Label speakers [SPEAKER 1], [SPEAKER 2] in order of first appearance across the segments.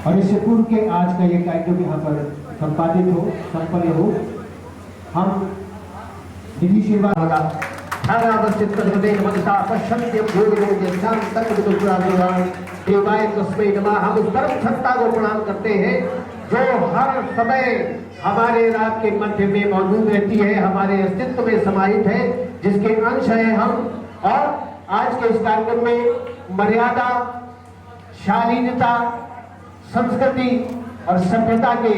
[SPEAKER 1] और इससे पूर्व के आज का ये कार्यक्रम यहाँ पर संपादित हो, संपन्न हो, हम निधि सेवा हम उस परम सत्ता को प्रणाम करते हैं जो हर समय हमारे रात के मध्य में मौजूद रहती है, हमारे अस्तित्व में समाहित है, जिसके अंश हैं हम। और आज के इस कार्यक्रम में मर्यादा, शालीनता, संस्कृति और सभ्यता के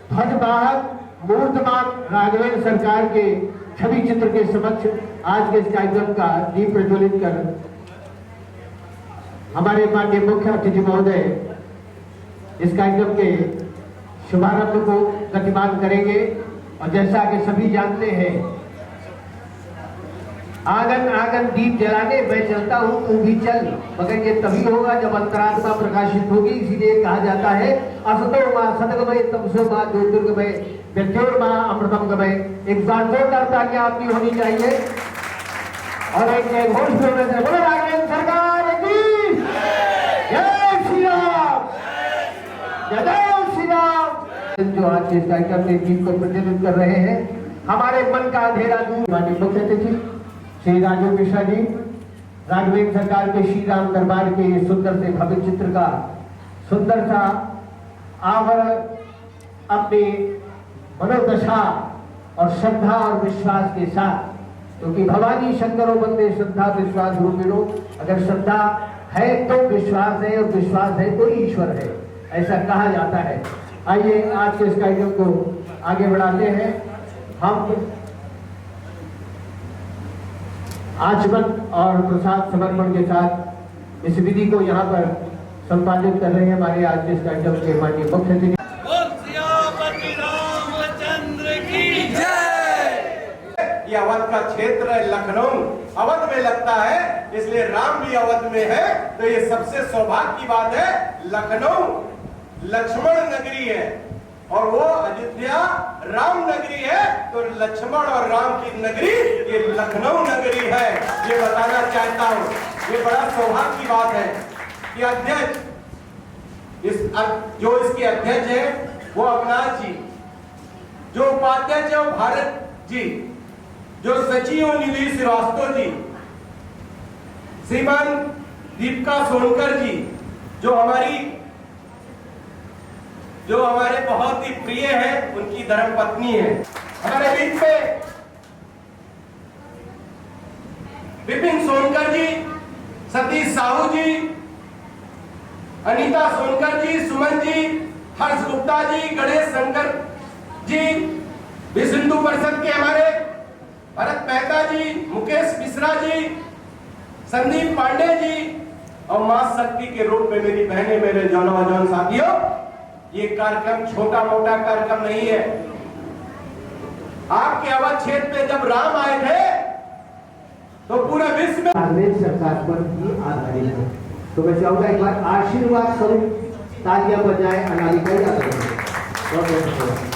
[SPEAKER 1] ध्वजवाहक मूर्तमान राघवेंद्र सरकार के छवि चित्र के समक्ष आज के इस कार्यक्रम का दीप प्रज्वलित कर हमारे माननीय मुख्य अतिथि महोदय इस कार्यक्रम के शुभारंभ को गतिमान करेंगे। और जैसा कि सभी जानते हैं, आंगन आंगन दीप जलाने मैं चलता हूं तू भी चल, मगर ये तभी होगा जब अंतरात्मा प्रकाशित होगी। इसीलिए कहा जाता है असतो मां सदगमय तमसो मां ज्योतिर्गमय मृत्योर मां अमृतमगमय। एक बार जोरदार तालियां आपकी होनी चाहिए और एक जय घोष बोलने से बोलो राघवेंद्र सरकार की जय श्री राम, जय श्री राम। जो आज इस कार्यक्रम के गीत को प्रज्वलित कर रहे हैं, हमारे मन का अंधेरा दूर माननीय मुख्य अतिथि श्री राजीव मिश्रा जी, राघवेंद्र सरकार के श्री राम दरबार के सुंदर से भव्य चित्र का सुंदर सा आवरण अपनी मनोदशा और श्रद्धा और विश्वास के साथ, क्योंकि भवानी शंकरों बंदे श्रद्धा विश्वास रूपिणो, अगर श्रद्धा है तो विश्वास है और विश्वास है तो ईश्वर है, ऐसा कहा जाता है। आइए आज के इस कार्यक्रम को आगे बढ़ाते हैं। हम आचमन और प्रसाद समर्पण के साथ इस विधि को यहाँ पर संपादित कर रहे हैं हमारे आज के इस कार्यक्रम के माननीय मुख्य अतिथि।
[SPEAKER 2] ये अवध का क्षेत्र है, लखनऊ अवध में लगता है, इसलिए राम भी अवध में है। तो ये सबसे सौभाग्य की बात है, लखनऊ लक्ष्मण नगरी है और वो अयोध्या राम नगरी है। तो लक्ष्मण और राम की नगरी ये लखनऊ नगरी है, ये बताना चाहता हूँ। ये बड़ा सौभाग्य की बात है कि अध्यक्ष जो इसके अध्यक्ष है वो अविनाश जी, जो उपाध्यक्ष है वो भारत जी, जो सचिव निधि श्रीवास्तव जी, श्रीमान दीपिका सोनकर जी, जो हमारे बहुत ही प्रिय है, उनकी धर्मपत्नी है। हमारे बीच में विपिन सोनकर जी, सतीश साहू जी, अनीता सोनकर जी, सुमन जी, हर्ष गुप्ता जी, गणेश शंकर जी, विश्व हिंदू परिषद के हमारे भरत मेहता जी, मुकेश मिश्रा जी, संदीप पांडे जी और मां शक्ति के रूप में मेरी बहनें, मेरे जौन साथियों, ये कार्यक्रम छोटा मोटा कार्यक्रम नहीं है। आपके अवध क्षेत्र में जब राम आए थे तो पूरे विश्व में
[SPEAKER 1] राघवेंद्र सरकार पर ही आधारित है। तो मैं चाहूंगा एक बार आशीर्वाद स्वरूप तालियां बजाएं अनामिका यादव को। बहुत बहुत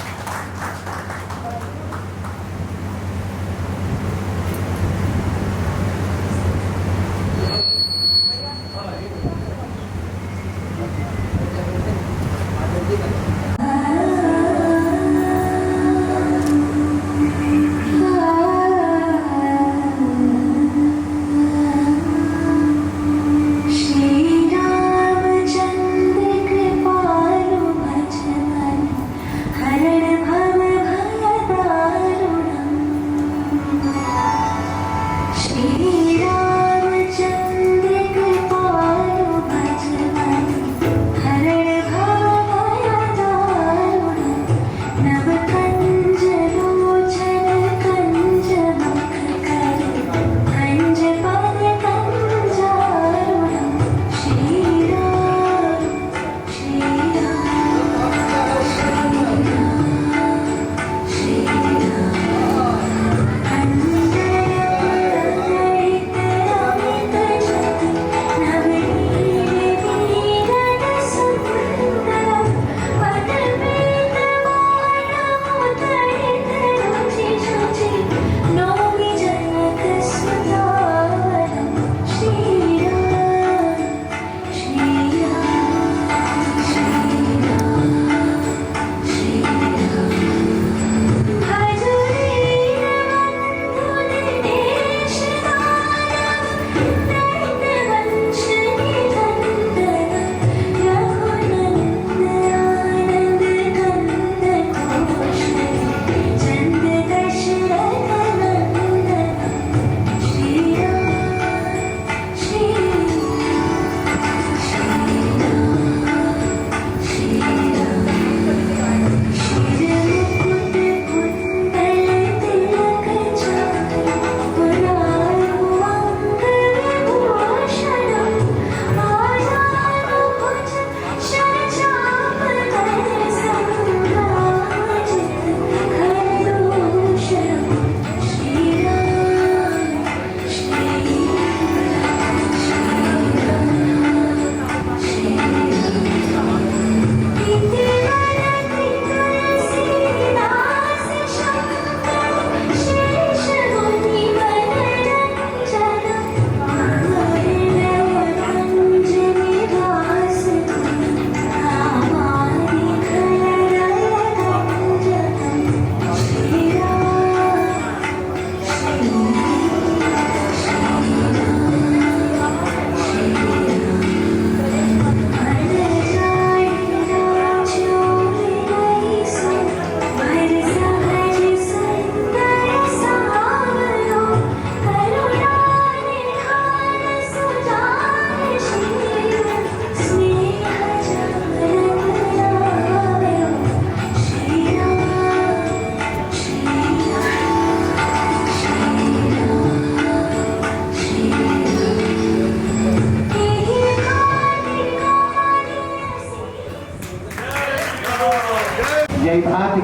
[SPEAKER 3] हर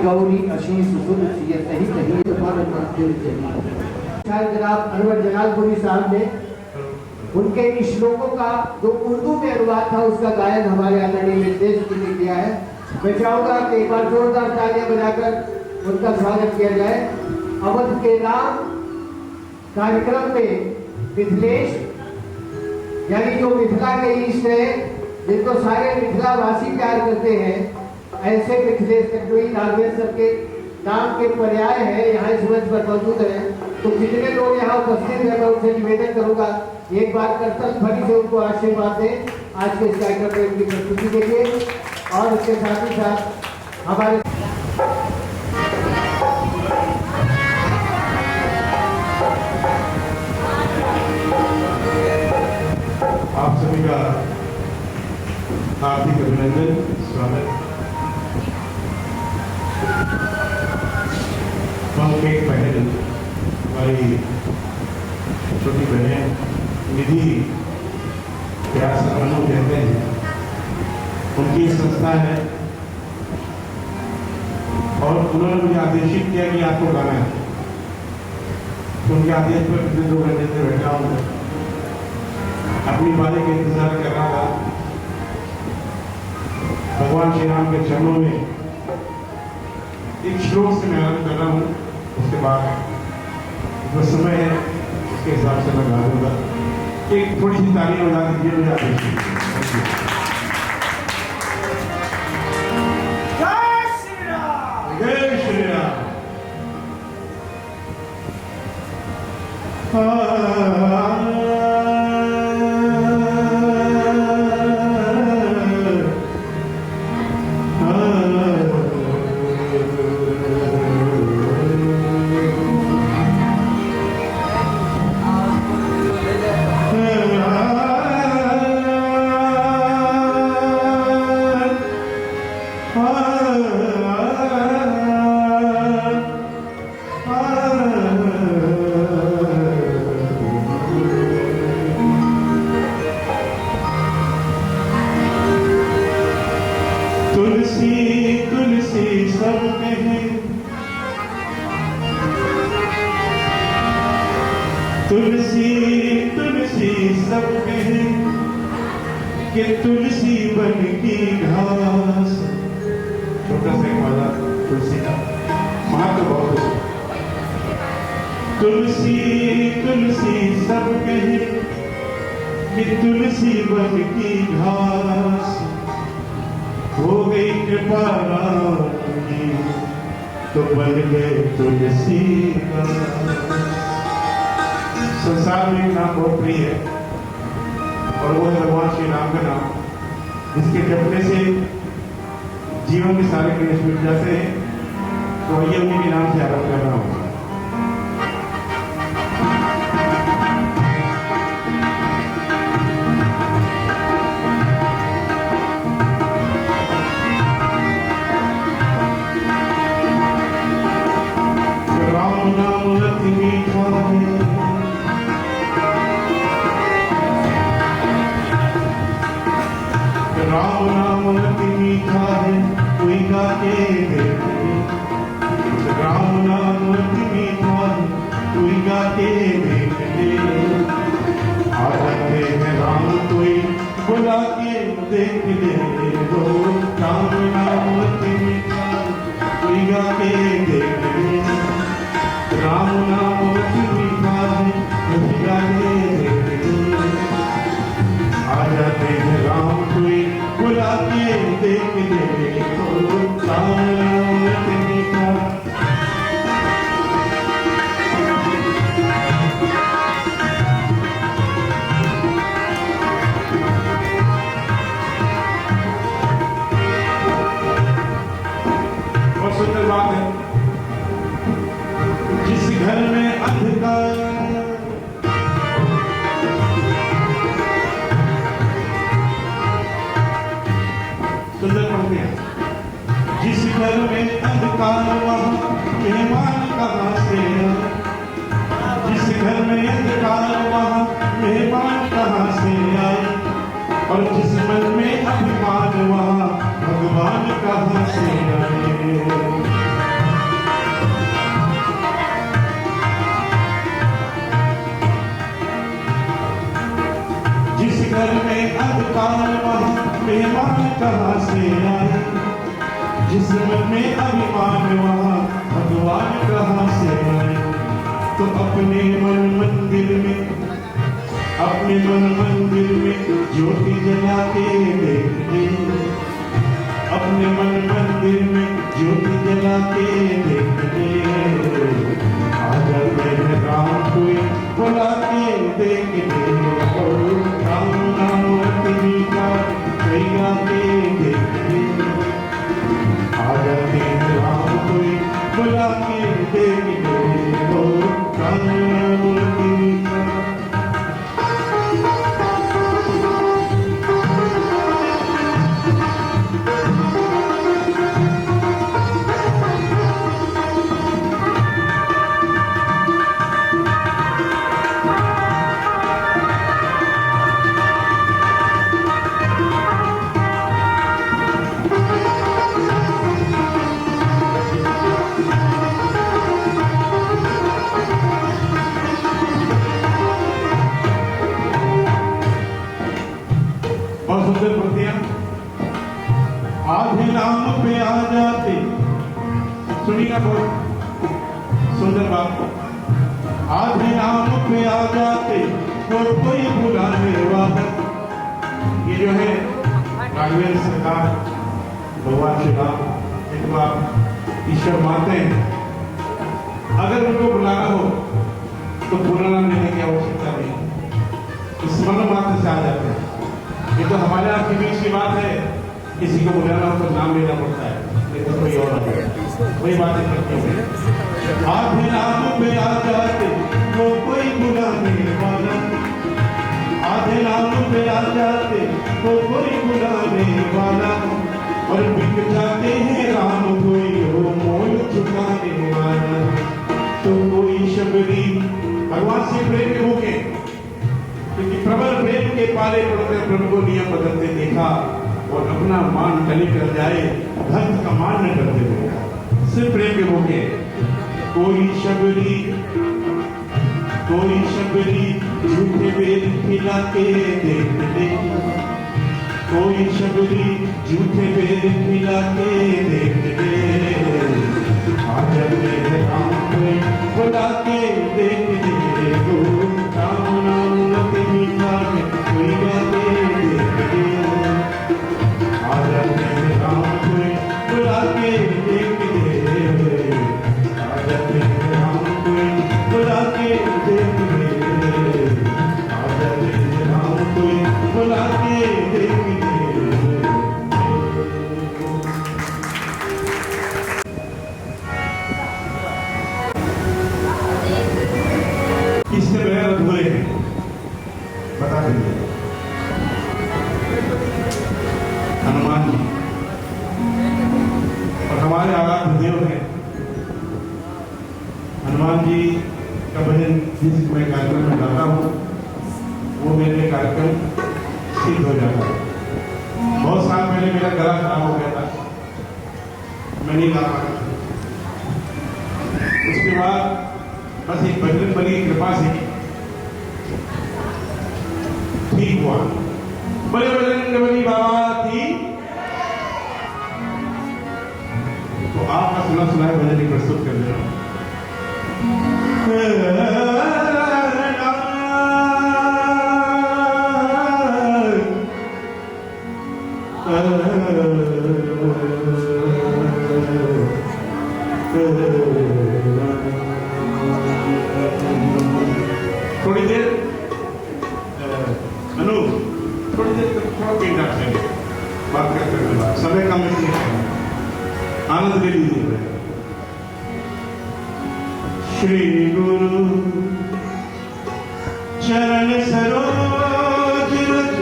[SPEAKER 1] गौरी आशीष सुन सिय सही सही तुम्हारे मंदिर चली। शायद जनाब अनवर जलालपुरी साहब ने उनके इन श्लोकों का जो उर्दू में अनुवाद था उसका गायन हमारे आदरणीय निर्देश जी ने किया है। मैं चाहूंगा कि एक बार जोरदार तालियां बजाकर उनका स्वागत किया जाए। अवध के राम कार्यक्रम में मिथिलेश यानी जो मिथिला के ईष्ट है, जिनको सारे मिथिला वासी प्यार करते हैं, ऐसे मिथिलेश कटोई नागेश्वर के नाम के पर्याय है यहाँ इस मंच पर मौजूद है। तो जितने लोग यहाँ उपस्थित हैं मैं उनसे निवेदन करूंगा एक बार करतल ध्वनि से उनको आशीर्वाद दें आज के इस कार्यक्रम में उनकी प्रस्तुति के लिए। और उसके साथ ही साथ हमारे
[SPEAKER 3] आप सभी का हार्दिक अभिनंदन, स्वागत। एक पहल हमारी छोटी बहन निधि प्यार से अनु कहते हैं, उनकी संस्था है और उन्होंने मुझे आदेशित किया कि आपको गाना है। तो उनके आदेश पर पिछले 2 घंटे से बैठा हूँ, अपनी बारी का इंतजार कर रहा था। भगवान श्री राम के चरणों में एक श्लोक से मैं आरंभ कर रहा हूँ, उसके बाद जो समय है उसके हिसाब से मैं गा दूंगा। एक थोड़ी सी तालियां बजा दीजिए मुझे आदेश दीजिए। जय श्री राम, जय श्री राम। तुलसी तुलसी सब कहे कि तुलसी बन की घास। छोटा सा एक वाला तुलसी का महत्व बहुत है। तुलसी तुलसी सब कहे कि तुलसी बन की घास। हो गई कृपा राम की तो बन गए तुलसी का। संसार में एक नाम बहुत प्रिय है और वो है भगवान श्री राम का नाम, जिसके जपने से जीवन के सारे क्लेश मिट जाते हैं। तो ये उन्हीं के नाम से आरंभ करना होगा। राम नाम अति मीठा है, राम नाम अति मीठा है, कोई गा के देखे। राम नाम अति मीठा है, कोई गा के देखे। आ जाते हैं राम कोई बुला के देख ले। राम नाम अति मीठा है, कोई गा के देख ले। राम नाम अति मीठा है, कोई गा के देख ले। आ जाते हैं राम कोई बुला के देख ले। राम नाम अति मीठा। बहुत सुंदर बात है, जिस घर में अंधकार जिस घर में अंधकार वहाँ मेहमान कहाँ से आए। जिस घर में अंधकार वहाँ मेहमान कहाँ से आए। और जिस मन में अभिमान वहाँ भगवान कहाँ से आए। काल वहाँ मेहमान कहाँ से आए, जिस मन में अभिमान वहाँ भगवान कहाँ से आए। तो अपने मन मंदिर में ज्योति जला के देखते, अपने मन मंदिर में ज्योति जला के देखते, आ जाते हैं राम कोई बुला के देखते, राम नाम तेरी का कोई गा के देखते, आ जाते हैं राम कोई बुला के देखते, राम नाम तेरी का। सुंदर प्रतियां आधे नाम पे आ जाते, सुनिएगा बहुत सुंदर बात, आधे नाम पे आ जाते और कोई बुलाने वाला। ये जो है राघवेंद्र सरकार भगवान श्री राम जिनको आप ईश्वर मानते हैं, अगर उनको बुलाना हो तो बुलाना लेने की आवश्यकता नहीं, स्मरण मात्र से आ जाते हैं। ये तो हमारे आपके बीच की बात है, किसी को बुलाना हो तो नाम लेना पड़ता है, लेकिन तो कोई और आ जाए, वही बातें करते हैं। आधे नाम पे आ जाते वो कोई बुलाने वाला, आधे नाम पे आ जाते वो कोई बुलाने वाला, और बिक जाते हैं राम कोई हो मोल चुकाने वाला। तो कोई शबरी भगवान से प्रेम के भूखे, क्योंकि प्रबल प्रेम के पाले पड़ते प्रभु को नियम बदलते देखा, और अपना मान टली कर जाए भक्त का मान न करते देखा। सिर्फ प्रेम के भूखे कोई शबरी झूठे वेद खिला के देखते, कोई शबरी झूठे वेद खिला के देखते, आ जाते हैं राम कोई बुला के देखते, राम नाम तेरी का कोई गा के देखते, आ जाते हैं राम कोई बुला के देखते, आ जाते हैं राम कोई बुला के देखते, आ जाते हैं राम कोई बुला के देखते। किससे बगैर अधूरे हैं बता दीजिए। हनुमान जी और हमारे आराध्य देव हैं। हनुमान जी का भजन जिस मैं कार्यक्रम में गाता हूँ वो मेरे कार्यक्रम सिद्ध हो जाता है। बहुत साल पहले मेरा गला खराब हो गया था, मैं नहीं गा पाता। उसके बाद बस एक बजरंग बली की कृपा से ठीक हुआ। बड़े बजरंग बली बाबा की तो आपका सुना सुना है भजन प्रस्तुत कर दे रहा हूं। थोड़ी देर अनु थोड़ी देर थोड़ा पेट आपसे बात करते हुए समय कम इसलिए आनंद ले लीजिए। श्री गुरु चरण सरोज रज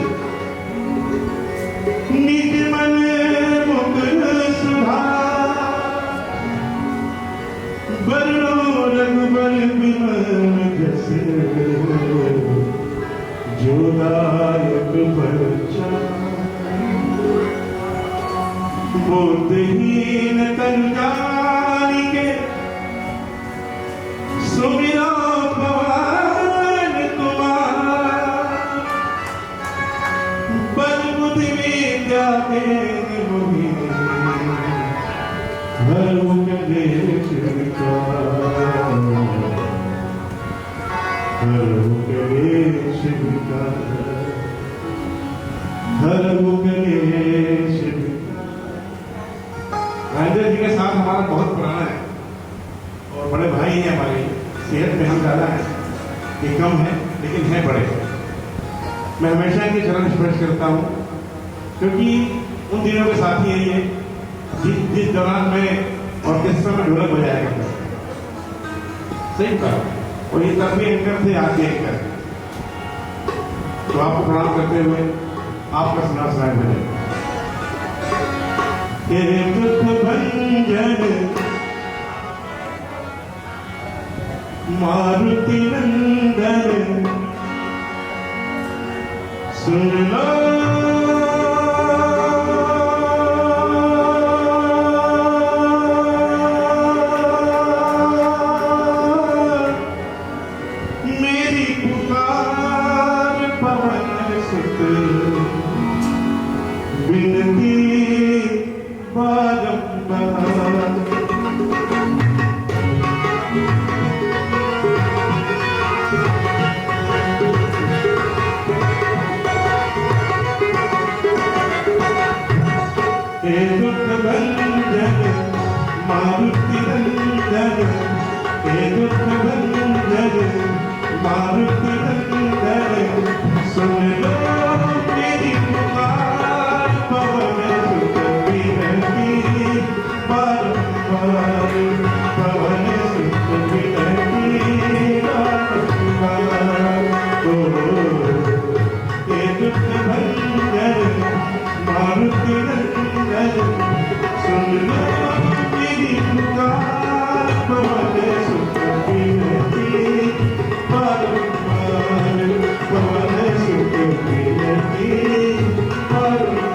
[SPEAKER 3] निज मन मुकुर सुधार, बरनो रघुबर बिमल जस जो दायक प्रचार, बुद्धहीन तन जानिके सुमिरो भगवान तुम्हारा, का धर्म गणेश का धर्म गणेश राजेंद्र जी के साथ हमारा बहुत पुराना है और बड़े भाई हैं हमारे। सेहत में हम ज़्यादा हैं, ये कम है लेकिन हैं बड़े। मैं हमेशा इनके चरण स्पर्श करता हूँ क्योंकि उन दिनों के साथी हैं ये जिस दौरान मैं ऑर्केस्ट्रा में ढोलक बजाया करता था। सही कहा। और ये तब भी एंकर थे, आज भी एंकर। तो आपको प्रणाम करते हुए आपका सुना सुनाए बने। तेरे दुख भंजन मारुति नंदन सुन लो मेरी पुकार पवन सुत विनती बारंबार। हे दुख भंजन मारुति नंदन हे दुख भंजन मारुति नंदन सुन लो मेरी पुकार पवन सुत विनती बारंबार पवन सुत विनती बारंबार। हे दुख भंजन मारुति नंदन सुन लो मेरी पुकार पवन सुत विनती बारंबार पवन सुत विनती बारंबार।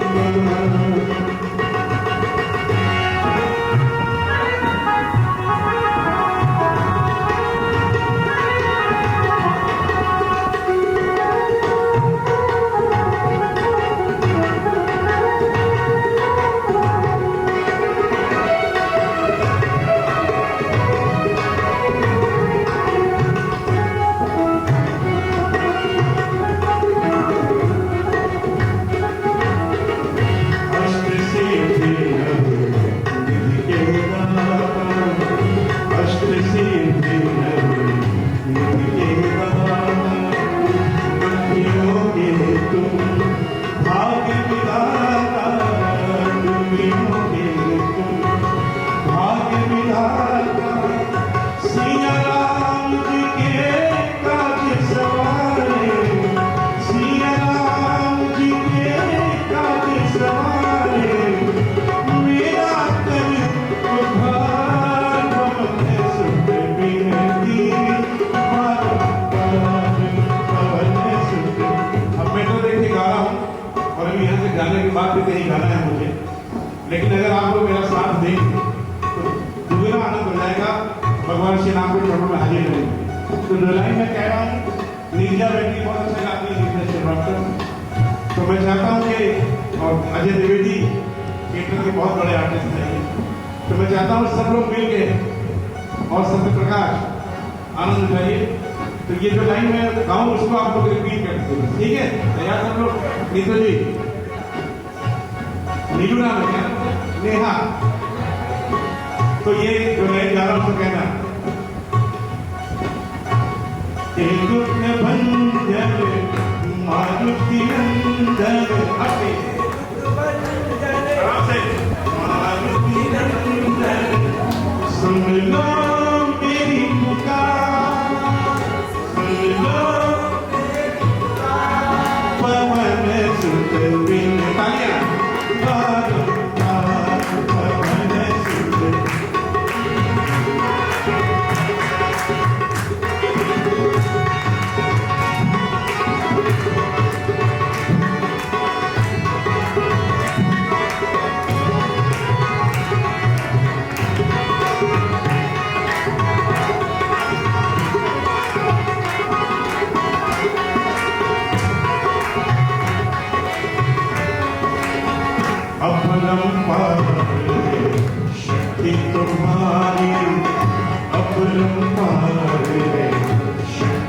[SPEAKER 3] लेकिन अगर आप लोग मेरा साथ दें तो दुगना आनंद हो जाएगा। भगवान श्री राम के चरणों में हाजिर रहेंगे। तो लाइन में कह रहा हूँ नीरजा बेटी बहुत अच्छा गाती है नीरजा श्रीवास्तव। तो मैं चाहता हूँ कि और अजय द्विवेदी थिएटर के बहुत बड़े आर्टिस्ट हैं, तो मैं चाहता हूँ सब लोग मिल के और सत्य प्रकाश आनंद उठाइए। तो ये जो लाइन में गाऊँ उसको आप लोग रिपीट करते हैं, ठीक है? तैयार सब लोग? नीतू जी, नीलू नाम है नेहा। तो ये जो मैं गा रहा हूं तो कहना दुख भंजन मारुति नंदन मारुति नंदन सुन लो मेरी पुकार सुन लो पवन सुत विनती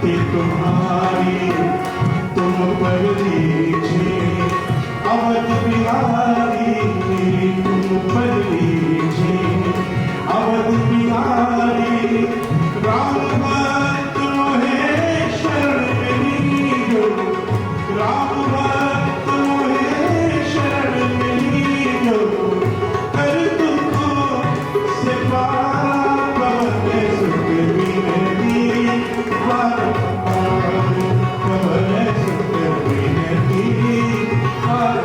[SPEAKER 3] कि तुम्हारी तुम पर लीजे अवध बिहारी तुम पर लीजे अवध बिहारी राम भक्त मोहे शरण मिली जो राम भक्त मोहे शरण मिली जो कर तुमको से पार पवन सुख विनती पार पवन सुख विनती पार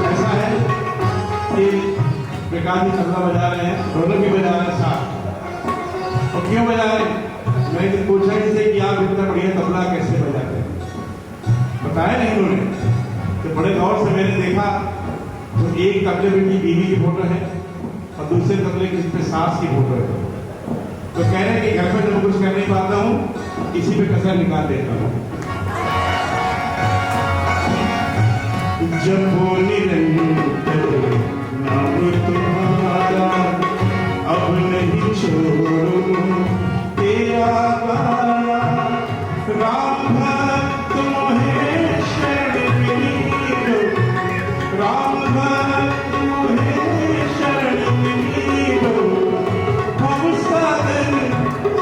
[SPEAKER 3] ऐसा है कि प्रकाश जी तबला बजा रहे हैं, ढोलक भी बजा रहे हैं साथ। और क्यों बजा रहे हैं? मैंने तो पूछा इनसे कि आप इतना बढ़िया तबला कैसे बजाते हैं? बताया नहीं उन्होंने। तो बड़े गौर से मैंने देखा तो एक तबले में की बीवी की फोटो है और दूसरे तबले की पे सास की फोटो है। तो कह रहे हैं कि घर पर जब कुछ कर नहीं पाता हूँ इसी पे कसर निकाल देता हूँ। जब वो निरंतर नाम तुम्हारा अब नहीं छोड़ूं तेरा गाना राम भक्त मोहे शरण मिली जो राम भक्त मोहे शरण मिली जो हम साधन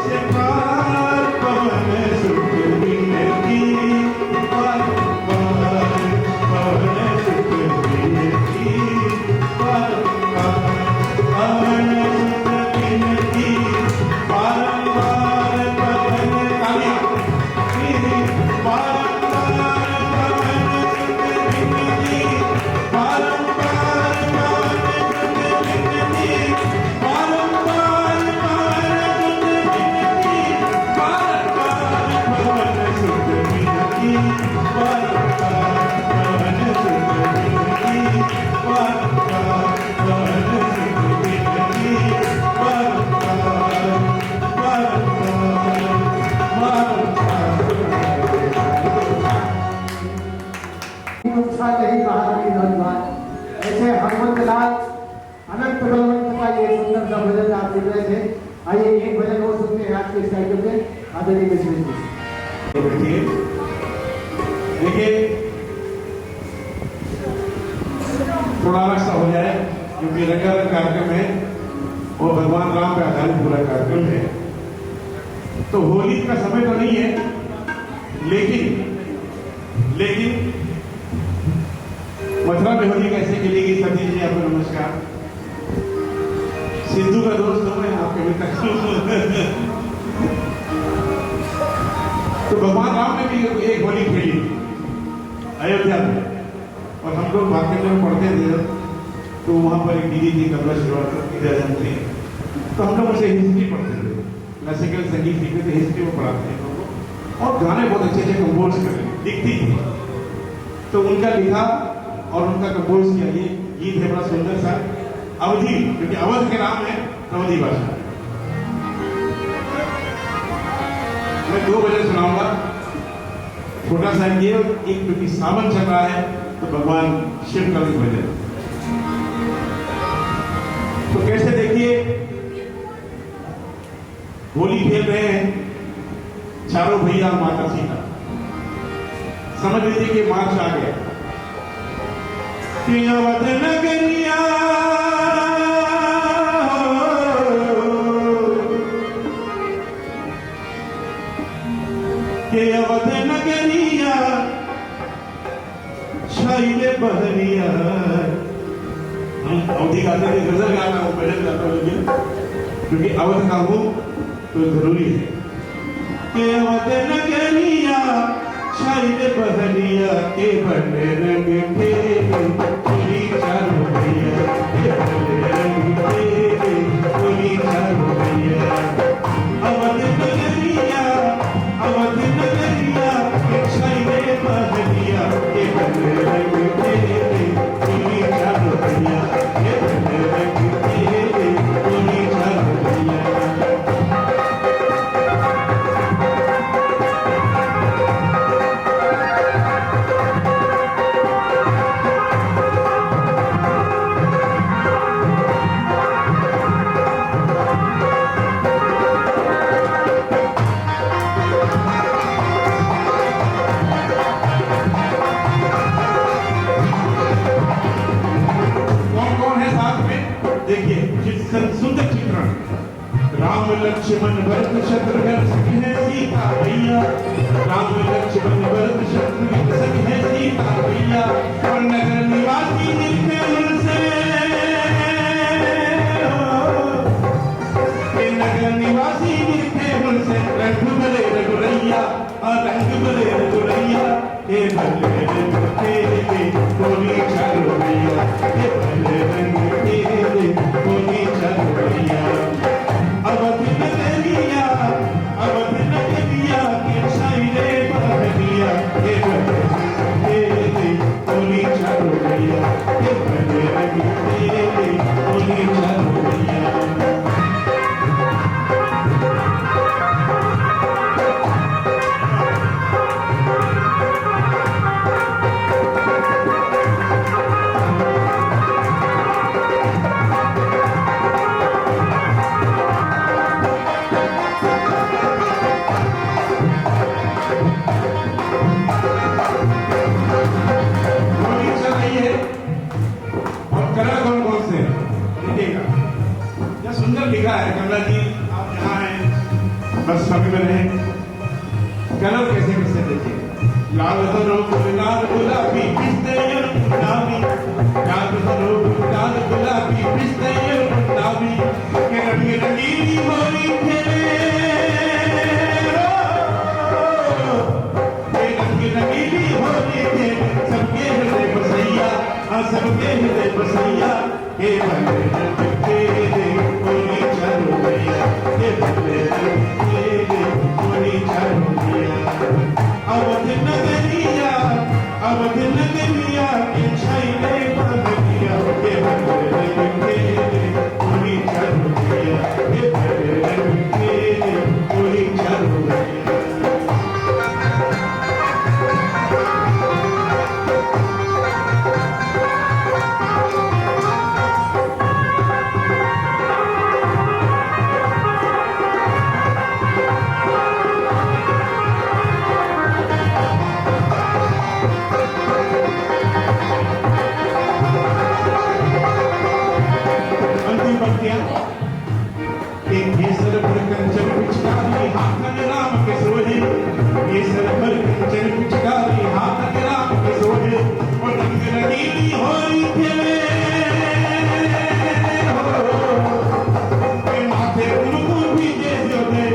[SPEAKER 3] से पार पवन सुख विनती पार पवन सुख विनती पार पवन सुख विनती बारंबार पवन तालियां बारंबार पवन सुख विनती बारंबार पवन सुख विनती बारंबार पवन सुख विनती बारंबार पवन सुख विनती बारंबार पवन सुख विनती बारंबार
[SPEAKER 1] उत्साह नहीं बहादुरी नौजवान ऐसे हनुमत लाल अनंत बलवंत का ये सुंदर सा भजन आप सुन रहे थे। आइए एक भजन और सुनते हैं आज के साइकिल पे आदरणीय मिश्र जी।
[SPEAKER 3] देखिए थोड़ा रास्ता हो जाए क्योंकि रंगारंग कार्यक्रम है और भगवान राम पे आधारित पूरा कार्यक्रम है। तो होली का समय तो नहीं है लेकिन मथुरा में होली कैसे खेलेगी? सतीश जी आपको नमस्कार। सिद्धू का दोस्त हूं मैं आपके भी तक। तो भगवान राम ने भी एक होली खेली अयोध्या में और हम लोग मार्केट में पढ़ते थे तो वहां पर एक दीदी थी कमला श्रीवास्तव थी तो हम लोग उसे हिस्ट्री पढ़ते थे, क्लासिकल संगीत सीखते थे, हिस्ट्री में पढ़ाते थे और गाने बहुत अच्छे अच्छे कंपोज कर लिखती थी। तो उनका लिखा और उनका कंपोज किया ये गीत है बड़ा सुंदर सा अवधि, क्योंकि अवध के नाम है अवधि भाषा। मैं 2 भजन सुनाऊंगा, छोटा सा ये एक, क्योंकि सावन चल रहा है तो भगवान शिव का भी भजन। तो कैसे देखिए होली खेल रहे हैं चारों भैया माता सीता, समझ लीजिए कि मार्च आ गया। कि अवध नगरिया के अवध नगरिया शाइले बहरिया। हम अवधि गाते थे, गजल गाना हूँ, भजन गाता हूँ, क्योंकि अवध का हूँ तो जरूरी है। के अवध नगरिया शाइले बहरिया के बने रंग के होली चालू भैया, के बने रंग के होली चालू भैया। अवध नगरिया शाइले बहरिया के बने रंग के होली चालू भैया, के बने रंग लक्ष्मण भरत शत्रुघ्न सखी है सीता मैया, राम लक्ष्मण भरत शत्रुघ्न सखी है सीता मैया, और नगर निवासी जिनके उनसे नगर निवासी जिनके उनसे रंग भले रघुरैया, रंग भले रघुरैया, हे भले रंग तेरे बोली चलो भैया, हे भले रंग तेरे बोली चलो भैया। अवध नगरिया, अवध नगरिया के शायरे बहरिया, हे भले रंग तेरे बोली चलो भैया, हे भले रंग तेरे बोली चलो भैया। सुंदर लिखा है कमला जी, आप यहाँ हैं बस सभी में रहे। कलर कैसे कैसे देखिए, लाल लाल गुलाबी पिस्ते गुलाबी, लाल लाल गुलाबी पिस्ते गुलाबी, के रंग रंगीली होली खेले, के रंग रंगीली होली खेले, सबके हृदय बसैया, सबके हृदय बसैया, हे भले रंग तेरे बोली चलो भैया, हे भले रंग तेरे बोली चलो भैया। अवध नगरिया, अवध नगरिया के छैले बहरिया, हे भले रंग तेरे बोली चलो भैया, हे भले रंग तेरे बोली चलो भैया। केसर भर कंचन पिचकारी हाथन राम के सोहे, केसर भर कंचन पिचकारी हाथन राम के सोहे, और रंग रंगीली होली खेले, के माथे कुमकुम भीजे सोहे,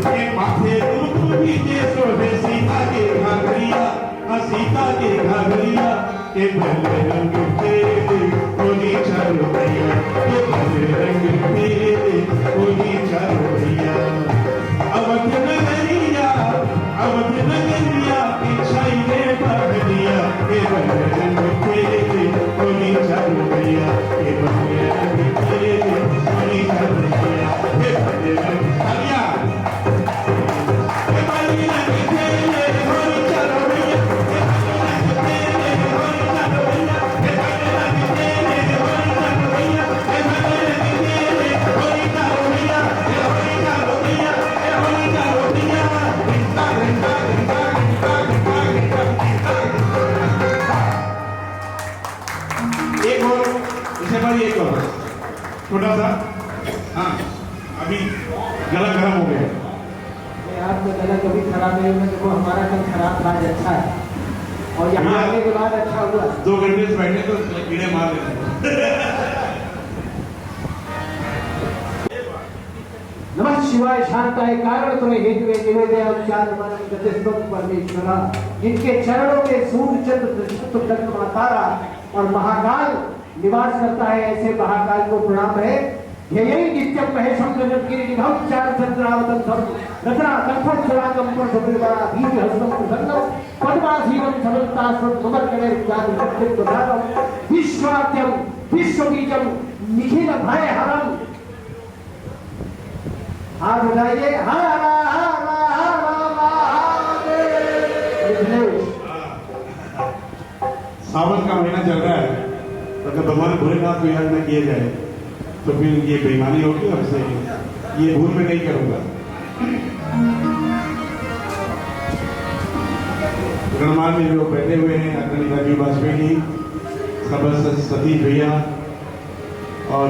[SPEAKER 3] के माथे कुमकुम भीजे सोहे, सीता के घाघरिया, सीता के घाघरिया, के भले रंग तेरे बोली चलो भैया, के भले रंग तेरे बोली चलो भैया। अवध नगरिया, अवध नगरिया के छैले बहरिया, के भले रंग तेरे बोली चलो भैया, के भले रंग तेरे बोली चलो भैया, के भले रंग भैया, के भले रंग तेरे बोली चलो भैया, के भले रंग तेरे बोली चलो भैया, के भले रंग तेरे बोली चलो भैया, के भले रंग तेरे बोली चलो भैया, के बोली चलो भैया, के बोली चलो भैया। घंटा घंटा घंटा घंटा घंटा घंटा। एक और इससे बड़ी एक और छोटा सा, हाँ अभी गला गर्म हो गया।
[SPEAKER 1] आपका गला कभी खराब नहीं होगा, देखो हमारा कल खराब था, आज अच्छा है, और यहाँ आने के बाद अच्छा हुआ।
[SPEAKER 3] 2 घंटे से बैठे तो कीड़े मार लेते।
[SPEAKER 1] नमः शिवाय शांताय कारण तुम्हें हेतु निवेदय चार मानव गतिस्वम परमेश्वरा, जिनके चरणों में सूर्य चंद्र नक्षत्र चंद्रमा तारा और महाकाल निवास करता है, ऐसे महाकाल को प्रणाम है। यही नित्यम महेशम गजगिरि निभम चार चंद्रावतम धम रत्ना कंठम सुरागम पर सुब्रवारा भीम हस्तम प्रसन्नम पद्मासीनम समन्तास्वम ममर करे जात सत्य प्रधानम विश्वाद्यम विश्वबीजम निखिल भय हरम। हाथ उठाइए, हरा हरा हरा महादेव।
[SPEAKER 3] सावन का महीना चल रहा है, अगर भगवान भोलेनाथ को याद न किया जाए तो फिर ये बेईमानी होगी, और इसे ये भूल में नहीं करूंगा। गणमान्य में जो बैठे हुए हैं, आदरणीय राजीव वाजपेयी जी, सब सतीश भैया और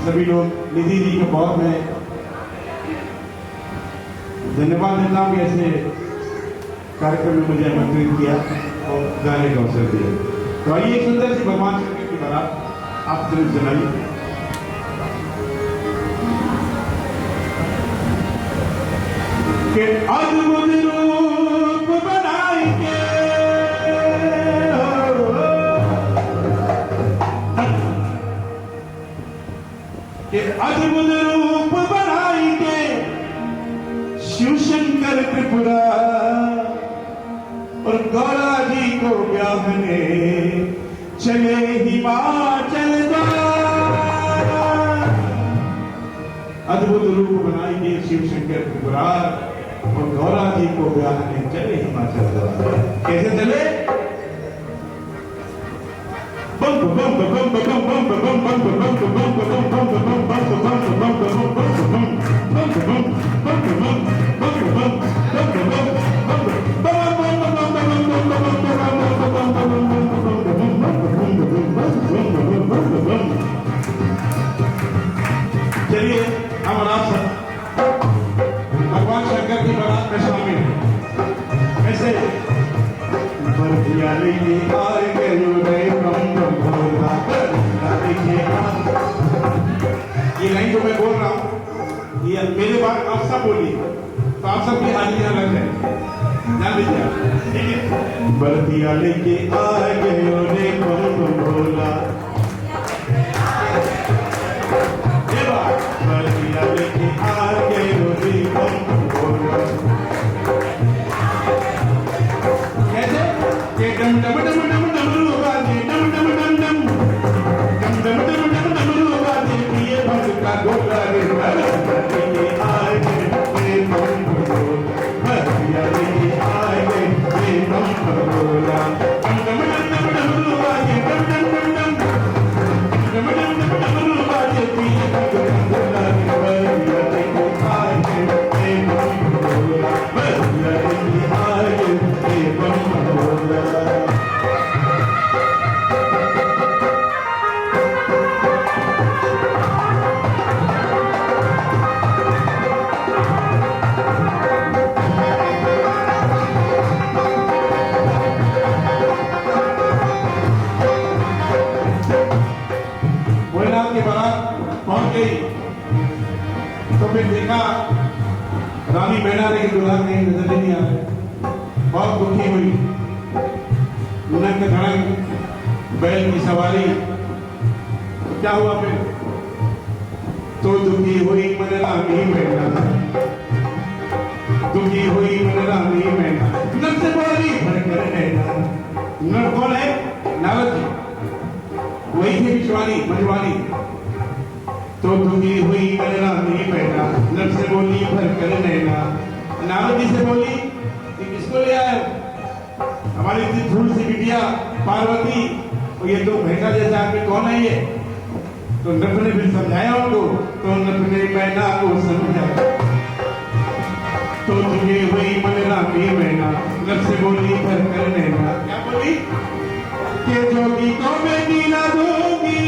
[SPEAKER 3] सभी लोग, निधि जी को बहुत मैं धन्यवाद देता हूँ कि ऐसे कार्यक्रम में मुझे आमंत्रित किया और गाने का अवसर दिया। तो आइए एक सुंदर सी भगवान शंकर की बारात आप जरूर सुनाइए। कि अद्भुत रूप बनाएंगे कि अद्भुत रूप बनाएंगे शिव शंकर त्रिपुरा और गौरा जी को ब्याहने चले हिमाचल द्वारा। अद्भुत रूप बनाएंगे शिव शंकर त्रिपुरा और गौरा जी को ब्याहने चले हिमाचल द्वारा। कैसे चले? बम बम बम बम बम बम बम बम बम बम बम बम बम बम चलिए हम आप सब भगवान शंकर की बारात में शामिल हैं। कैसे? बरतिया लेके आए गयो रे बम बम भोला, ये लाइन जो मैं बोल रहा हूँ ये मेरे बाद आप सब बोलिए तो आप सबकी हाजिरियां लग जाए। ध्यान दीजिए, ठीक है? बरतिया लेके आए गयो रे बम बम भोला, बरतिया लेके आए गयो रे बम बम भोला। कैसे? ये डम डम डम डम डमरू बाजे, डम डम डम डम डम डम डम डम डमरू बाजे, प्रिय भक्त का गोला रे बरतिया लेके आए रे बम बम भोला, बरतिया लेके आए रे बम बम भोला। डम डम डम डमरू बाजे, डम डम डम डम डम डम डमरू बाजे, प्रिय भक्त का गोला रे बरतिया लेके आए रे बम बम भोला, बरतिया लेके आए रे बम बम भोला। भोलेनाथ की बारात पहुंच गई तो फिर देखा रानी मैनारे की दुल्हन कहीं नजर नहीं आ रही। बहुत दुखी हुई। दुल्हन के धड़क बैल की सवारी। तो क्या हुआ फिर? तो दुखी हुई मन रानी मैना, दुखी हुई मन रानी मैना, नर से बोली भर कर नैना। नर कौन है? नारद जी, वही थे विश्वानी मजवानी। तो दुखी हुई मन रानी मैना, नर से बोली भर कर नैना। नारद जी से बोली कि किसको ले आए? हमारी इतनी धूल सी बिटिया पार्वती, और ये तो भैंसा जैसा आदमी कौन है ये? तो नृप ने फिर समझाया उनको। तो नृप ने मैना को समझाया। तो दुखी हुई मन रानी मैना, नर से बोली भर कर नैना। क्या बोली? के जोगी को बेटी ना दूंगी,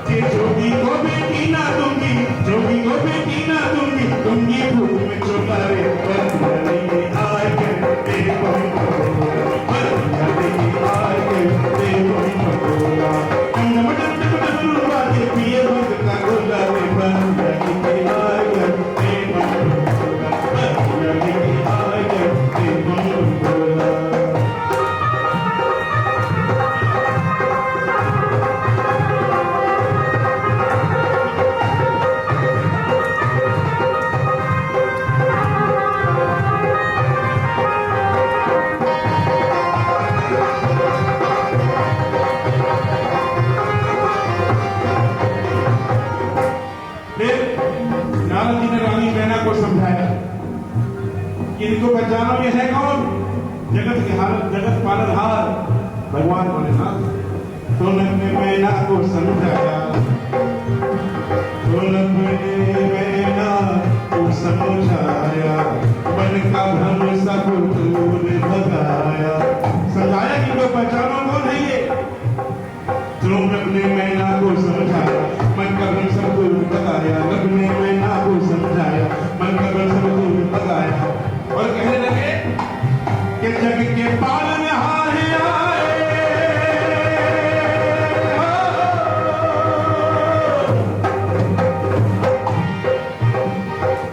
[SPEAKER 3] के जोगी को बेटी ना दूंगी, जोगी को बेटी ना दूंगी, दूंगी भूख में चोला रे बरतिया लेके आए रे बम बम भोला, बरतिया लेके आए रे बम बम भोला। डम डम डम डम बाजे, प्रिय भक्त का गोला रे बरतिया लेके आए रे बम बम भोला, बरतिया लेके आए रे बम बम भोला। नारद जी ने रानी मैना को समझाया कि इनको पहचानो, ये है कौन? जगत के हालत, जगत पालनहार भगवान भोलेनाथ। तो ने मैना को समझाया, तो ने मैना को समझाया, मन का भ्रम सब दूर भगाया। समझाया कि इनको पहचानो कौन है ये? तो ने मैना को समझाया, और कहने लगे कि जग के पालनहार आए,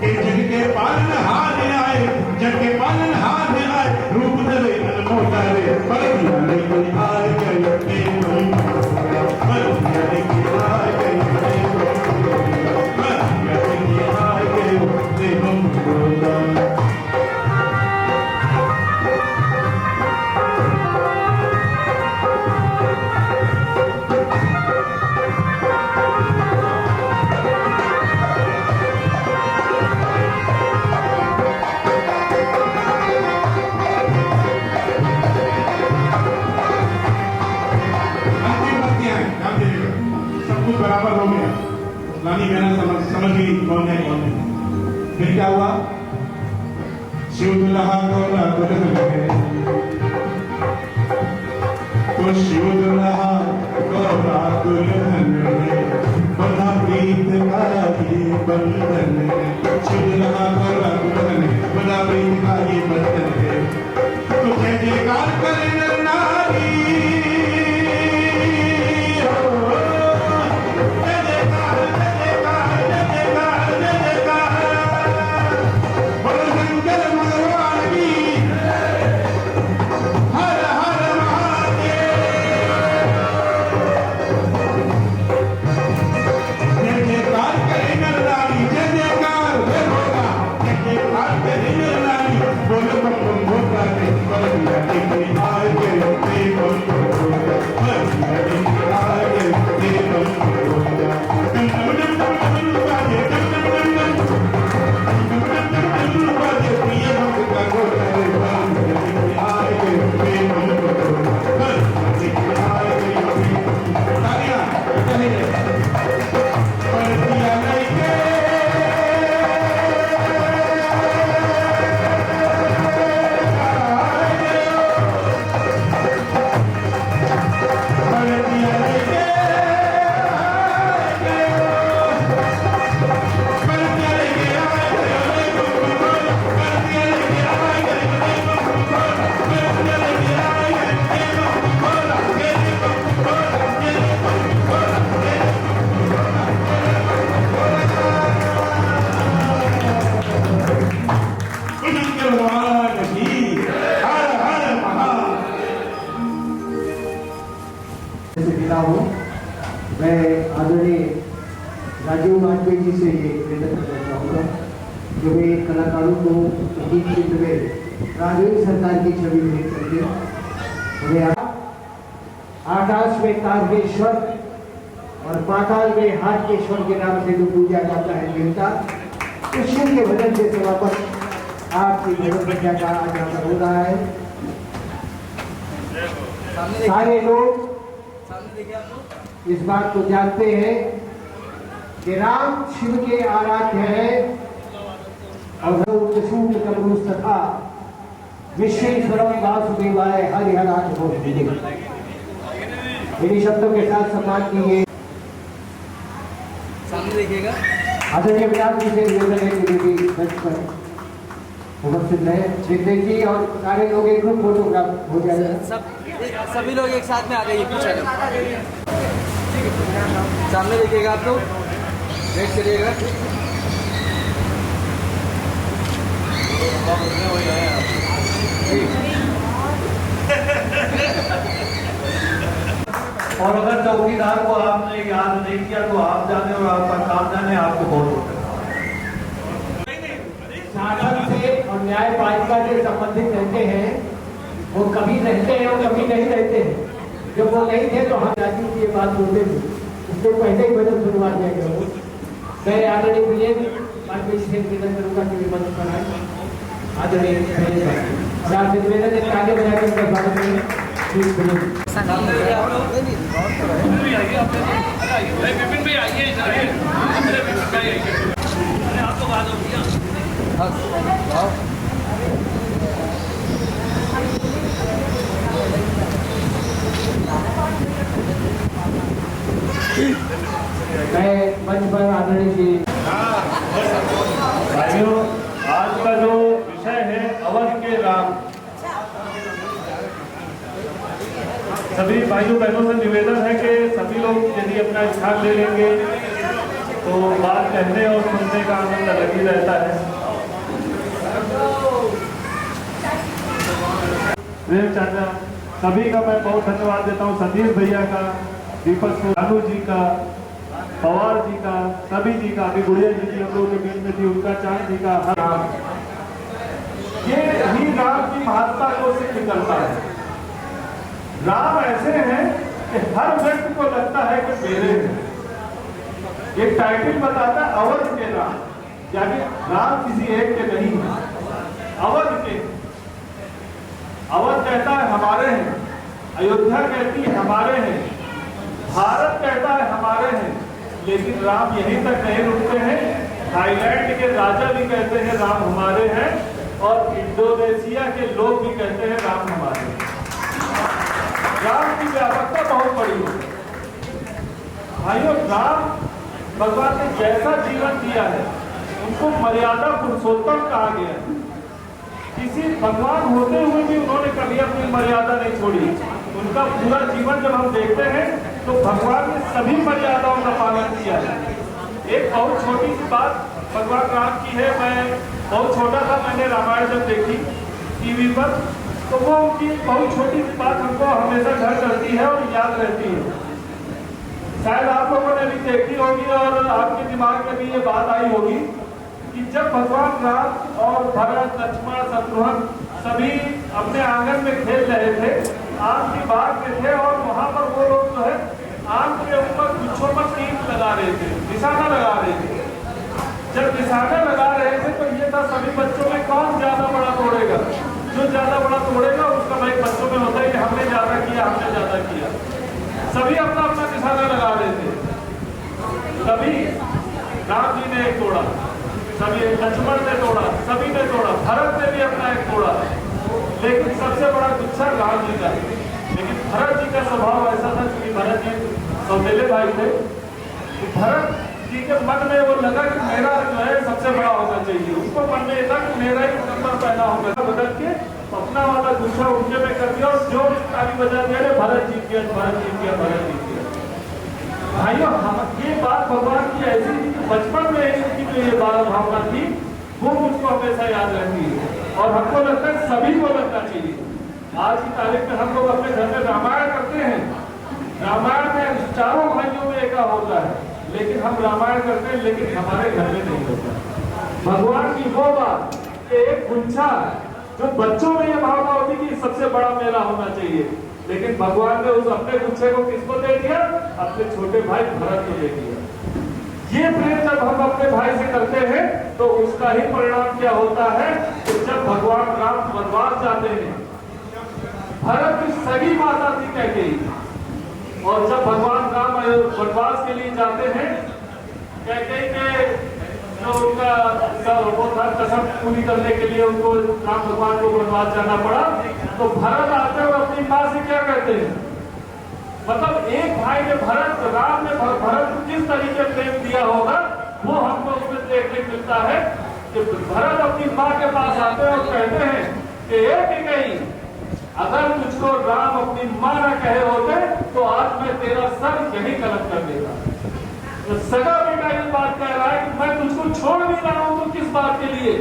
[SPEAKER 3] जग के पालनहार आए, जग के पालनहार आए, रूप धरे अनमोल रे, पर दिया लेकिन हार गए तुम, पर दिया लेकिन हार गए बराबर हो गया। रानी बहना समझ गई कौन है कौन नहीं। फिर क्या हुआ? शिव दुल्हा को दुल्हन लगे, तो शिव दुल्हा को दुल्हन बना प्रीत का ये बंधन, शिव दुल्हा को दुल्हन बना प्रीत का ये बंधन है। तो जय जयकार करे नर नारी,
[SPEAKER 1] मैं आदरणीय राजीव वाजपेयी जी से ये निवेदन करना चाहूँगा जो वे कलाकारों को संगीत क्षेत्र में राजनीतिक सरकार की छवि भेंट करके हमें आकाश में तार के स्वर और पाताल में हाथ के स्वर के नाम से जो पूजा जाता है देवता, उस शिव के भजन से समापन आपकी भजन प्रज्ञा का आज यहाँ पर हो रहा है। सारे लोग इस बात को जानते हैं कि राम शिव के आराध्य है और तथा विश्वेश्वरम वासुदेवाय हरिहराज हो। इन्हीं शब्दों के साथ सम्मान किए
[SPEAKER 4] सामने देखिएगा।
[SPEAKER 1] आदरणीय व्यास जी से निवेदन है कि भी मंच पर उपस्थित रहे। देखिए और सारे लोग एक ग्रुप फोटोग्राफ हो जाएगा।
[SPEAKER 4] सभी लोग एक साथ में आ जाइए पीछे। सामने देखिएगा, आप लोग वेट करिएगा।
[SPEAKER 5] और अगर चौकीदार को आपने याद नहीं किया तो आप जाने और आपका काम जाने, आपको बहुत होता
[SPEAKER 1] शासन से और न्यायपालिका से संबंधित रहते हैं, वो कभी रहते हैं और कभी नहीं रहते हैं। जब वो नहीं थे तो हम राजीव की ये बात बोलते थे, उससे पहले ही भजन सुनवा दिया गया। मैं आदरणीय वाजपेयी से निवेदन करूंगा कि वे मंच पर आए। आदरणीय और आपसे निवेदन है ताली बजाकर उनका स्वागत करें। मैं मंच पर आदरणीय जी
[SPEAKER 5] भाइयों, आज का जो विषय है
[SPEAKER 6] सभी भाइयों बहनों से निवेदन है कि सभी लोग यदि अपना स्थान ले लेंगे तो बात कहने और सुनने का आनंद अलग ही रहता है। प्रेम चाचा सभी का मैं बहुत धन्यवाद देता हूँ, सतीश भैया का, दीपक सोनू जी का, पवार जी का, सभी जी का, अभी गुड़िया जी की हम लोगों के बीच में थी, उनका, चांद जी का। ये ही राम की महत्ता को सिद्ध करता है। राम ऐसे हैं कि हर व्यक्ति को लगता है कि मेरे हैं। ये टाइटल बताता है अवध के राम, यानी राम किसी एक के नहीं है, अवध के। अवध कहता है हमारे हैं, अयोध्या कहती है हमारे हैं, भारत कहता है हमारे हैं, लेकिन राम यहीं तक नहीं रुकते हैं। थाईलैंड के राजा भी कहते हैं राम हमारे हैं, और इंडोनेशिया के लोग भी कहते हैं राम हमारे हैं। राम की व्यापकता बहुत बड़ी है भाइयों। राम भगवान ने जैसा जीवन दिया है उनको मर्यादा पुरुषोत्तम कहा गया है। किसी भगवान होते हुए भी उन्होंने कभी अपनी मर्यादा नहीं छोड़ी। उनका पूरा जीवन जब हम देखते हैं तो भगवान ने सभी मर्यादाओं का पालन किया है। एक बहुत छोटी सी बात भगवान राम की है। मैं बहुत छोटा था, मैंने रामायण जब देखी टीवी पर, तो वो उनकी बहुत छोटी सी बात हमको हमेशा घर करती है और याद रहती है। शायद आप लोगों ने भी देखी होगी और आपके दिमाग में भी ये बात आई होगी कि जब भगवान राम और भरत, लक्ष्मण, शत्रुघ्न सभी अपने आंगन में खेल रहे थे, आम की बाग में थे, और वहां पर वो लोग जो है आम के ऊपर गुच्छों पर तीर लगा रहे थे, निशाना लगा रहे थे। जब निशाना लगा रहे थे तो ये था सभी बच्चों में कौन ज्यादा बड़ा तोड़ेगा। जो ज्यादा बड़ा तोड़ेगा उसका भाई बच्चों में होता है कि हमने ज्यादा किया, हमने ज्यादा किया। सभी अपना अपना निशाना लगा रहे थे। तभी राम जी ने एक तोड़ा, सभी, लक्ष्मण ने तोड़ा, सभी ने तोड़ा, भरत ने भी अपना एक तोड़ा, लेकिन सबसे बड़ा गुच्छा राम जी का। लेकिन भरत जी का स्वभाव ऐसा था, क्योंकि भरत जी सौतेले भाई थे, तो भरत जी के मन में वो लगा कि मेरा जो है सबसे बड़ा होना चाहिए। उनको मन में था कि मेरा ही नंबर पहला होगा। बदल के अपना वाला गुच्छा उनके में कर दिया और जो ताली बजा दिया, भरत जीत गया, भरत जीत गया, भरत जीत गया। भाइयों ये बात भगवान की ऐसी थी कि बचपन में इनकी जो ये भावना थी वो मुझको हमेशा याद रहती है, और हमको लगता है सभी को लगना चाहिए। आज की तारीख में हम लोग अपने घर में रामायण करते हैं, रामायण में चारों भाइयों में एका होता है, लेकिन हम रामायण करते हैं लेकिन हमारे घर में नहीं होता। भगवान की वो बात एक गुच्छा, जो बच्चों में ये भावना होती कि सबसे बड़ा मेरा होना चाहिए, लेकिन भगवान ने उस अपने गुच्छे को किसको दे दिया? अपने छोटे भाई भरत को दे दिया। ये प्रेम जब हम अपने भाई से करते हैं तो उसका ही परिणाम क्या होता है कि जब भगवान राम वनवास जाते हैं, भरत की सगी माता थी कैकेयी, और जब भगवान राम वनवास के लिए जाते हैं, कैकेयी के जो उनका वो था कसम पूरी करने के लिए उनको राम भगवान को वनवास जाना पड़ा, तो भरत आते हुए अपनी माँ से क्या कहते हैं? मतलब एक भाई ने राम ने भरत को किस तरीके प्रेम दिया होगा वो हमको उसमें देखने मिलता है कि भरत अपनी माँ के पास आते हैं और कहते हैं कि एक ही अगर तुझको राम अपनी माँ न कहे होते तो आज मैं तेरा सर यही कलम कर देता। तो सगा बेटा ये बात कह रहा है कि मैं तुझको छोड़ भी रहा हूं तो किस बात के लिए?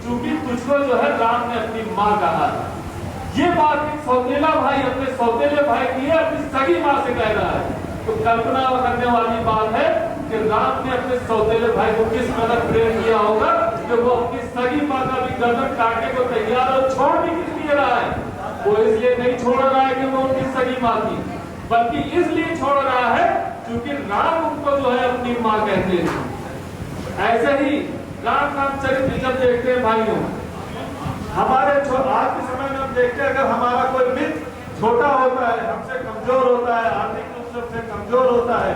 [SPEAKER 6] क्योंकि तुझको जो है राम ने अपनी माँ कहा। ये बात एक सौतेला भाई अपने सौतेले भाई की है, अपनी सगी माँ से कह रहा है। तो कल्पना करने वाली बात है कि राम ने अपने सौतेले भाई को किस कदर प्रेम किया होगा कि वो अपनी सगी माँ का भी गर्दन काटने को तैयार और छोड़ भी किस लिए रहा है? वो इसलिए नहीं छोड़ रहा है कि वो उनकी सगी माँ थी, बल्कि इसलिए छोड़ रहा है क्योंकि राम उनको जो है अपनी माँ कहते हैं। ऐसे ही राम चरित्र जब देखते हैं भाइयों, हमारे आज के समय में हम देखते हैं अगर हमारा कोई मित्र छोटा होता है, हमसे कमजोर होता है, आर्थिक रूप से कमजोर होता है,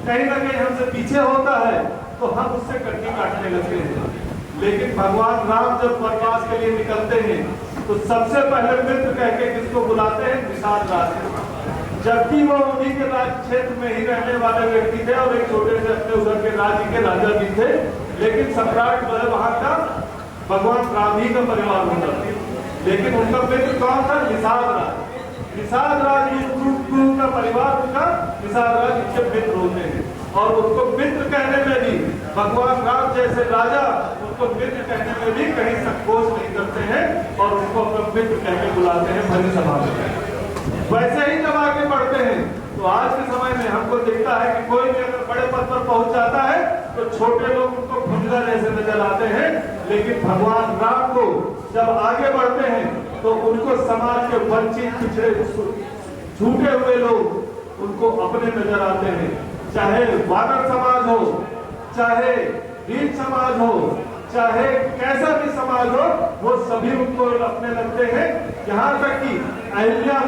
[SPEAKER 6] कहीं ना कहीं हमसे पीछे होता है, तो हम उससे कटनी काटने लगते हैं। लेकिन भगवान राम जब वनवास के लिए निकलते हैं तो सबसे पहले मित्र कह के किसको बुलाते हैं? निषाद राज। जबकि वो उन्हीं के राज क्षेत्र में ही रहने वाले व्यक्ति थे और एक छोटे से अपने उधर के राज्य के राजा भी थे, लेकिन सम्राट जो है वहां का भगवान राम ही का परिवार होता था। लेकिन उनका मित्र कौन था? निषाद राज। निषाद राज का परिवार उनका निषाद राज इनके मित्र होते हैं और उनको मित्र कहने में भी भगवान राम जैसे राजा उनको मित्र कहने में भी कहीं संकोच नहीं करते हैं और उनको अपना मित्र कह के बुलाते हैं भरी सभा में। वैसे ही जब आगे बढ़ते हैं तो आज के समय में हमको दिखता है कि कोई भी अगर बड़े पद पर पहुंच जाता है तो छोटे लोग उनको भुंजा जैसे नजर आते हैं, लेकिन भगवान राम को जब आगे बढ़ते हैं तो उनको समाज के वंचित पिछड़े झूठे हुए लोग उनको अपने नजर आते हैं। चाहे वानर समाज हो, चाहे रीत समाज हो, चाहे कैसा भी समाज हो, वो सभी उनको अपने लगते हैं। यहाँ तक कि अहिल्या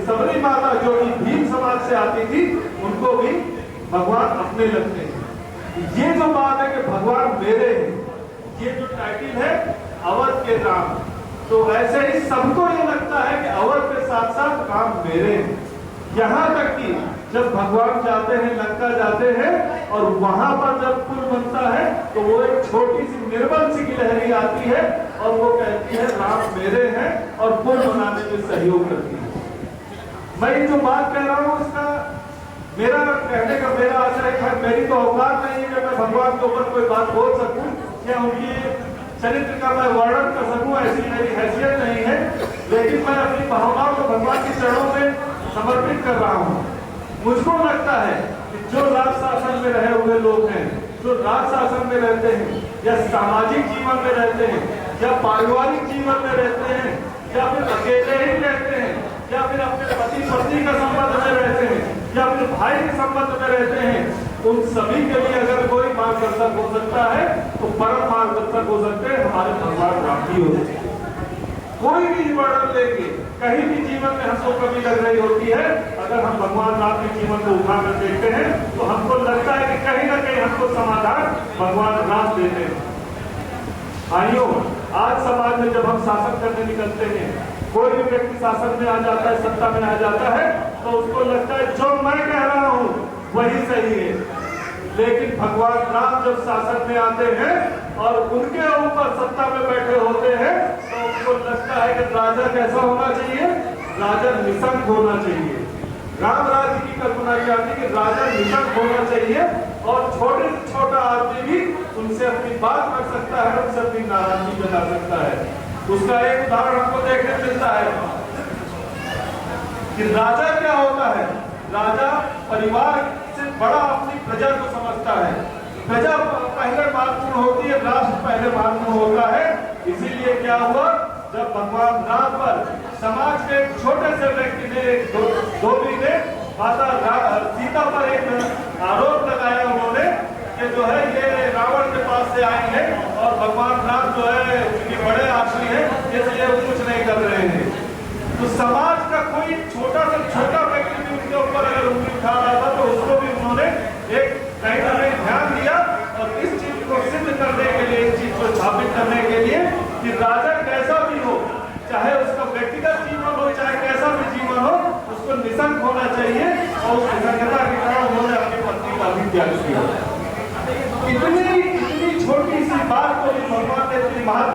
[SPEAKER 6] सबरी माता जो कि भीम समाज से आती थी उनको भी भगवान अपने लगते हैं। ये जो बात है कि भगवान मेरे हैं, ये जो टाइटल है अवध के राम, तो ऐसे ही सबको ये लगता है कि अवध के साथ साथ राम मेरे हैं। यहाँ तक कि जब भगवान जाते हैं लंका जाते हैं और वहां पर जब पुल बनता है तो वो एक छोटी सी निर्बल सी गिलहरी आती है और वो कहती है राम मेरे हैं और पुल बनाने में सहयोग करती है। मैं जो बात कह रहा हूँ इसका मेरा कहने का मेरा आशय है, मेरी तो औकात नहीं है कि मैं भगवान के ऊपर कोई बात बोल सकूं या उनकी चरित्र का मैं वर्णन कर सकूं, ऐसी मेरी हैसियत नहीं है। लेकिन मैं अपनी भावनाओं को भगवान के चरणों में समर्पित कर रहा हूँ। मुझको लगता है कि जो राज शासन में रहे हुए लोग हैं, जो राज शासन में रहते हैं या सामाजिक जीवन में रहते हैं या पारिवारिक जीवन में रहते हैं या फिर अकेले ही रहते हैं या फिर अपने पति पत्नी का संबंध में रहते हैं या फिर भाई के संबंध में रहते हैं, उन सभी के लिए अगर कोई मार्गदर्शक हो सकता है तो परम मार्गदर्शक हो सकते हैं हमारे भगवान राम जी हो सकते हैं। कोई भी वर्णन लेके कहीं भी जीवन में हमको कमी लग रही होती है, अगर हम भगवान राम के जीवन को उठाकर देखते हैं तो हमको लगता है कि कहीं ना कहीं हमको समाधान भगवान राम देते हैं। भाइयों, आज समाज में जब हम शासन करने निकलते हैं, कोई भी व्यक्ति शासन में आ जाता है, सत्ता में आ जाता है, तो उसको लगता है जो मैं कह रहा हूँ वही सही है। लेकिन भगवान राम जब शासन में आते हैं और उनके ऊपर सत्ता में बैठे होते हैं तो उनको लगता है कि राजा कैसा होना चाहिए, राजा निशंक होना चाहिए। राम राज्य की कल्पना क्या थी कि राजा निशंक होना चाहिए और छोटे से छोटा आदमी भी उनसे अपनी बात कर सकता है, उनसे अपनी नाराजगी जता सकता है। उसका एक उदाहरण हमको देखने मिलता है कि राजा क्या होता है, राजा परिवार से बड़ा अपनी प्रजा को समझता है। प्रजा पहले महत्वपूर्ण होती है, राष्ट्र पहले महत्वपूर्ण होता है। इसीलिए क्या हुआ, जब भगवान राम पर समाज के एक छोटे से व्यक्ति ने, धोबी ने माता सीता पर एक आरोप लगाया उन्होंने कि जो है ये रावण के पास से आए हैं और भगवान राम जो है उनके बड़े आश्री हैं, इसलिए वो कुछ नहीं कर रहे हैं। तो समाज का कोई छोटा से छोटा व्यक्ति भी उनके ऊपर अगर उंगली उठा रहा था तो उसको भी उन्होंने एक कहीं ना कहीं ध्यान दिया और इस चीज को सिद्ध करने के लिए, इस चीज को स्थापित करने के लिए कि राजा कैसा भी हो, चाहे उसका व्यक्तिगत जीवन हो चाहे कैसा भी जीवन हो, उसको निशंक होना चाहिए और उस निशंकता के कारण उन्होंने अपनी पत्नी का भी त्याग किया। इतनी छोटी सी बात को भी भगवान ने इतनी